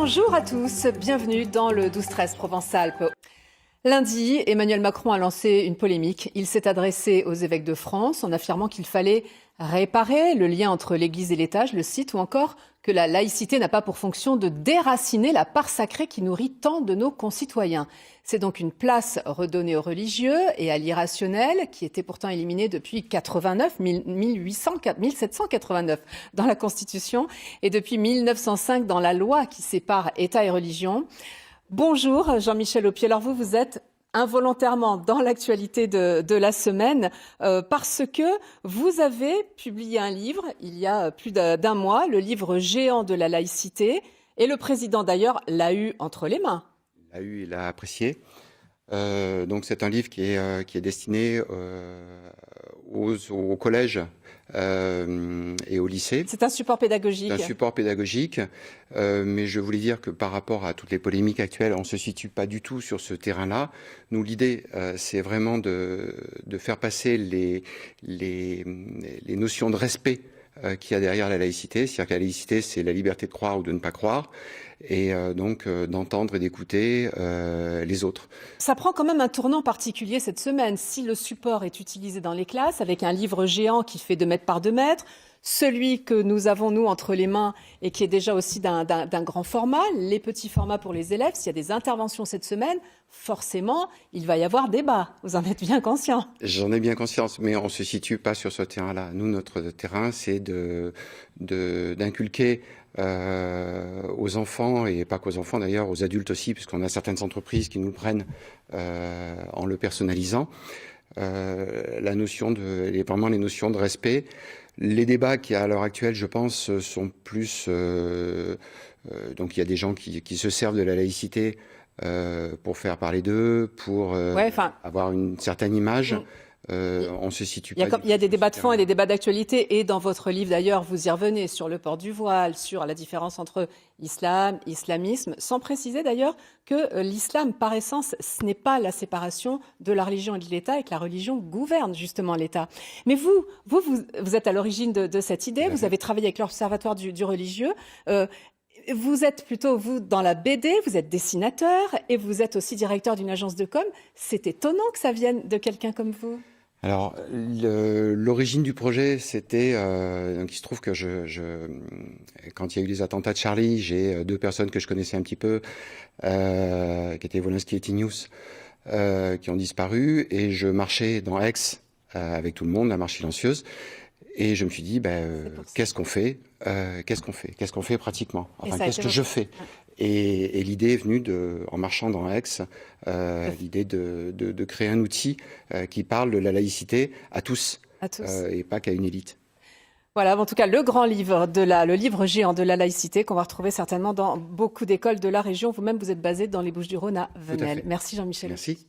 Bonjour à tous, bienvenue dans le 12-13 Provence-Alpes. Lundi, Emmanuel Macron a lancé une polémique. Il s'est adressé aux évêques de France en affirmant qu'il fallait réparer le lien entre l'Église et l'État, je le cite, ou encore que la laïcité n'a pas pour fonction de déraciner la part sacrée qui nourrit tant de nos concitoyens. C'est donc une place redonnée aux religieux et à l'irrationnel, qui était pourtant éliminé depuis 1789 dans la Constitution et depuis 1905 dans la loi qui sépare État et religion. Bonjour Jean-Michel Aupier. Alors vous êtes involontairement dans l'actualité de la semaine parce que vous avez publié un livre il y a plus d'un mois, le livre géant de la laïcité, et le président d'ailleurs l'a eu entre les mains. Il l'a eu, il l'a apprécié. Donc c'est un livre qui est destiné au collège et au lycée. C'est un support pédagogique. C'est un support pédagogique, mais je voulais dire que par rapport à toutes les polémiques actuelles, on ne se situe pas du tout sur ce terrain-là. Nous, l'idée, c'est vraiment de faire passer les notions de respect qu'il y a derrière la laïcité. C'est-à-dire que la laïcité, c'est la liberté de croire ou de ne pas croire, et donc d'entendre et d'écouter les autres. Ça prend quand même un tournant particulier cette semaine. Si le support est utilisé dans les classes avec un livre géant qui fait 2 mètres par 2 mètres, celui que nous avons, nous, entre les mains et qui est déjà aussi d'un grand format, les petits formats pour les élèves, s'il y a des interventions cette semaine, forcément, il va y avoir débat. Vous en êtes bien conscient. J'en ai bien conscience, mais on ne se situe pas sur ce terrain-là. Nous, notre terrain, c'est d'inculquer aux enfants, et pas qu'aux enfants d'ailleurs, aux adultes aussi, puisqu'on a certaines entreprises qui nous le prennent en le personnalisant, vraiment les notions de respect. Les débats qu'il y a à l'heure actuelle, je pense, sont plus... donc il y a des gens qui se servent de la laïcité pour faire parler d'eux, pour avoir une certaine image. On se situe pas. Il y a des débats de fond et des débats d'actualité, et dans votre livre d'ailleurs, vous y revenez sur le port du voile, sur la différence entre islam, islamisme, sans préciser d'ailleurs que l'islam, par essence, ce n'est pas la séparation de la religion et de l'État, et que la religion gouverne justement l'État. Mais vous êtes à l'origine de cette idée, vous avez travaillé avec l'Observatoire du religieux. Vous êtes plutôt, vous, dans la BD, vous êtes dessinateur et vous êtes aussi directeur d'une agence de com. C'est étonnant que ça vienne de quelqu'un comme vous. Alors, l'origine du projet, c'était... donc il se trouve que quand il y a eu les attentats de Charlie, j'ai 2 personnes que je connaissais un petit peu, qui étaient Wolanski et Tinius, qui ont disparu, et je marchais dans Aix avec tout le monde, la marche silencieuse, et je me suis dit, qu'est-ce qu'on fait Qu'est-ce qu'on fait pratiquement? Enfin, qu'est-ce que je fais? Et l'idée est venue, en marchant dans Aix, l'idée de créer un outil qui parle de la laïcité à tous. Et pas qu'à une élite. Voilà, en tout cas, le grand livre, le livre géant de la laïcité qu'on va retrouver certainement dans beaucoup d'écoles de la région. Vous-même, vous êtes basé dans les Bouches-du-Rhône à Venelle. Merci Jean-Michel. Merci.